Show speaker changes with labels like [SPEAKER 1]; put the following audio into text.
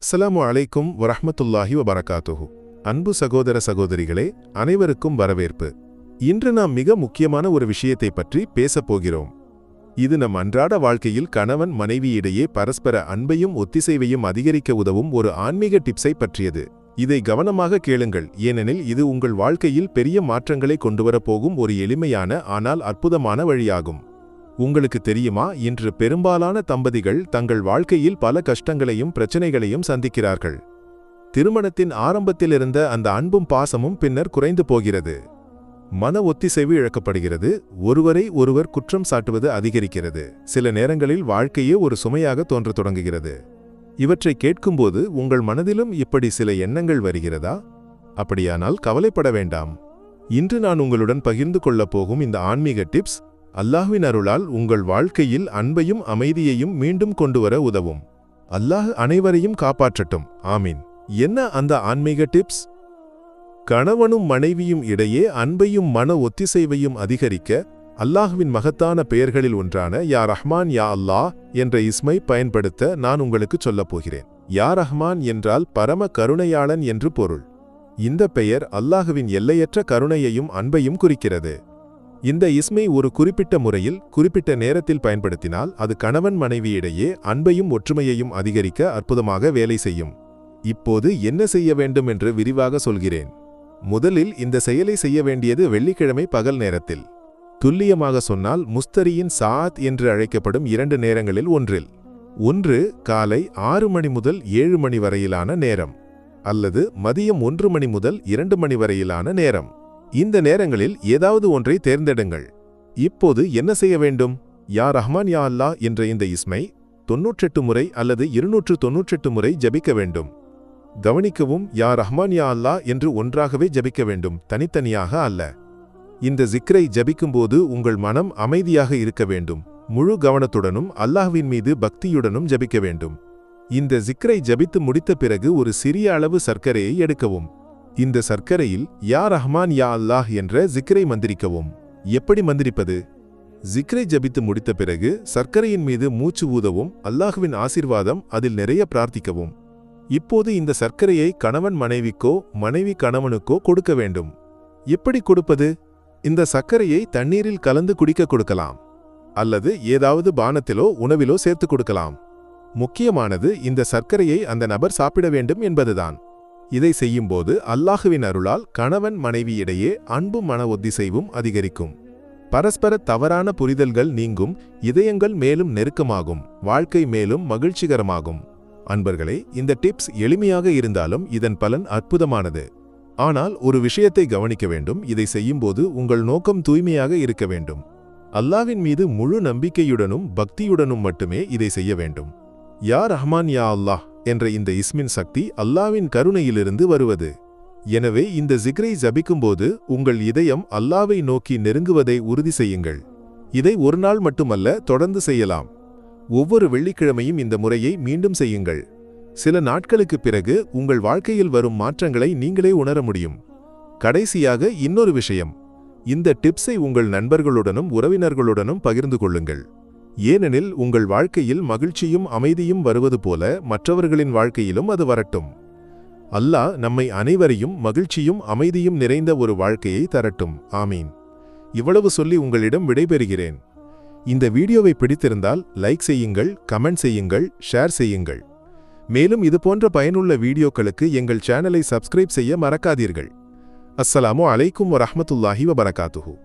[SPEAKER 1] அஸ்ஸலாமு அலைக்கும் வரஹ்மத்துல்லாஹி வபரகாத்துஹு. அன்பு சகோதர சகோதரிகளே, அனைவருக்கும் வரவேற்பு. இன்று நாம் மிக முக்கியமான ஒரு விஷயத்தை பற்றி பேசப் போகிறோம். இது நம் அன்றாட வாழ்க்கையில் கணவன் மனைவியிடையே பரஸ்பர அன்பையும் ஒத்திசைவையும் அதிகரிக்க உதவும் ஒரு ஆன்மீக டிப்ஸை பற்றியது. இதை கவனமாக கேளுங்கள், ஏனெனில் இது உங்கள் வாழ்க்கையில் பெரிய மாற்றங்களை கொண்டுவரப் போகும் ஒரு எளிமையான ஆனால் அற்புதமான வழியாகும். உங்களுக்கு தெரியுமா, இன்று பெரும்பாலான தம்பதிகள் தங்கள் வாழ்க்கையில் பல கஷ்டங்களையும் பிரச்சனைகளையும் சந்திக்கிறார்கள். திருமணத்தின் ஆரம்பத்திலிருந்த அந்த அன்பும் பாசமும் பின்னர் குறைந்து போகிறது. மன ஒத்திசைவு இழக்கப்படுகிறது, ஒருவரை ஒருவர் குற்றம் சாட்டுவது அதிகரிக்கிறது. சில நேரங்களில் வாழ்க்கையே ஒரு சுமையாக தோன்றத் தொடங்குகிறது. இவற்றை கேட்கும்போது உங்கள் மனதிலும் இப்படி சில எண்ணங்கள் வருகிறதா? அப்படியானால் கவலைப்பட வேண்டாம். இன்று நான் உங்களுடன் பகிர்ந்து கொள்ளப் போகும் இந்த ஆன்மீக டிப்ஸ் அல்லாஹ்வின் அருளால் உங்கள் வாழ்க்கையில் அன்பையும் அமைதியையும் மீண்டும் கொண்டுவர உதவும். அல்லாஹ் அனைவரையும் காப்பாற்றட்டும், ஆமீன். என்ன அந்த ஆன்மீக டிப்ஸ்? கணவனும் மனைவியும் இடையே அன்பையும் மன ஒத்திசைவையும் அதிகரிக்க அல்லாஹ்வின் மகத்தான பெயர்களில் ஒன்றான யா ரஹ்மான் யா அல்லாஹ் என்ற இஸ்மை பயன்படுத்த நான் உங்களுக்கு சொல்லப் போகிறேன். யா ரஹ்மான் என்றால் பரம கருணையாளன் என்று பொருள். இந்த பெயர் அல்லாஹ்வின் எல்லையற்ற கருணையையும் அன்பையும் குறிக்கிறது. இந்த இஸ்மை ஒரு குறிப்பிட்ட முறையில் குறிப்பிட்ட நேரத்தில் பயன்படுத்தினால் அது கணவன் மனைவியிடையே அன்பையும் ஒற்றுமையையும் அதிகரிக்க அற்புதமாக வேலை செய்யும். இப்போது என்ன செய்ய வேண்டும் என்று விரிவாக சொல்கிறேன். முதலில் இந்த செயலை செய்ய வேண்டியது வெள்ளிக்கிழமை பகல் நேரத்தில். துல்லியமாக சொன்னால் முஸ்தரியின் சாத் என்று அழைக்கப்படும் 2 நேரங்களில் ஒன்று காலை 6 மணி முதல் 7 மணி வரையிலான நேரம், அல்லது மதியம் 1 மணி முதல் 2 மணி வரையிலான நேரம். இந்த நேரங்களில் ஏதாவது ஒன்றை தேர்ந்தெடுங்கள். இப்போது என்ன செய்ய வேண்டும்? யா ரஹ்மான் யா அல்லாஹ் என்ற இந்த இஸ்மை 98 முறை அல்லது 298 முறை ஜபிக்க வேண்டும். கவனிக்கவும், யா ரஹ்மான் யா அல்லாஹ் என்று ஒன்றாகவே ஜபிக்க வேண்டும், தனித்தனியாக அல்ல. இந்த ஜிக்ரை ஜபிக்கும்போது உங்கள் மனம் அமைதியாக இருக்க வேண்டும். முழு கவனத்துடனும் அல்லாஹ்வின் மீது பக்தியுடனும் ஜபிக்க வேண்டும். இந்த ஜிக்ரை ஜபித்து முடித்த பிறகு ஒரு சிறிய அளவு சர்க்கரையை எடுக்கவும். இந்த சர்க்கரையில் யா ரஹ்மான் யா அல்லாஹ் என்ற ஜிக்ரை மந்திரிக்கவும். எப்படி மந்திரிப்பது? ஜிக்ரை ஜபித்து முடித்த பிறகு சர்க்கரையின் மீது மூச்சு ஊதவும், அல்லாஹ்வின் ஆசீர்வாதம் அதில் நிறைய பிரார்த்திக்கவும். இப்போது இந்த சர்க்கரையை கணவன் மனைவிக்கோ மனைவி கணவனுக்கோ கொடுக்க வேண்டும். எப்படி கொடுப்பது? இந்த சர்க்கரையை தண்ணீரில் கலந்து குடிக்க கொடுக்கலாம், அல்லது ஏதாவது பானத்திலோ உணவிலோ சேர்த்து கொடுக்கலாம். முக்கியமானது இந்த சர்க்கரையை அந்த நபர் சாப்பிட வேண்டும் என்பதுதான். இதை செய்யும்போது அல்லாஹ்வின் அருளால் கணவன் மனைவியிடையே அன்பும் மன ஒத்திசைவும் அதிகரிக்கும். பரஸ்பர தவறான புரிதல்கள் நீங்கும், இதயங்கள் மேலும் நெருக்கமாகும், வாழ்க்கை மேலும் மகிழ்ச்சிகரமாகும். அன்பர்களே, இந்த டிப்ஸ் எளிமையாக இருந்தாலும் இதன் பலன் அற்புதமானது. ஆனால் ஒரு விஷயத்தை கவனிக்க வேண்டும். இதை செய்யும்போது உங்கள் நோக்கம் தூய்மையாக இருக்க வேண்டும். அல்லாஹ்வின் மீது முழு நம்பிக்கையுடனும் பக்தியுடனும் மட்டுமே இதை செய்ய வேண்டும். யா ரஹ்மான் யா அல்லாஹ் என்ற இந்த இஸ்மின் சக்தி அல்லாஹ்வின் கருணையிலிருந்து வருவது. எனவே இந்த ஜிக்ரை ஜபிக்கும்போது உங்கள் இதயம் அல்லாஹ்வை நோக்கி நெருங்குவதை உறுதி செய்யுங்கள். இதை ஒரு நாள் மட்டுமல்ல, தொடர்ந்து செய்யலாம். ஒவ்வொரு வெள்ளிக்கிழமையும் இந்த முறையை மீண்டும் செய்யுங்கள். சில நாட்களுக்கு பிறகு உங்கள் வாழ்க்கையில் வரும் மாற்றங்களை நீங்களே உணர முடியும். கடைசியாக இன்னொரு விஷயம், இந்த டிப்ஸை உங்கள் நண்பர்களுடனும் உறவினர்களுடனும் பகிர்ந்து கொள்ளுங்கள். ஏனெனில் உங்கள் வாழ்க்கையில் மகிழ்ச்சியும் அமைதியும் வருவது போல மற்றவர்களின் வாழ்க்கையிலும் அது வரட்டும். அல்லாஹ் நம்மை அனைவரையும் மகிழ்ச்சியும் அமைதியும் நிறைந்த ஒரு வாழ்க்கையை தரட்டும், ஆமீன். இவ்வளவு சொல்லி உங்களிடம் விடைபெறுகிறேன். இந்த வீடியோவை பிடித்திருந்தால் லைக் செய்யுங்கள், கமெண்ட் செய்யுங்கள், ஷேர் செய்யுங்கள். மேலும் இதுபோன்ற பயனுள்ள வீடியோக்களுக்கு எங்கள் சேனலை சப்ஸ்கிரைப் செய்ய மறக்காதீர்கள். அஸ்ஸலாமு அலைக்கும் வரஹ்மத்துல்லாஹி வபரகாத்துஹு.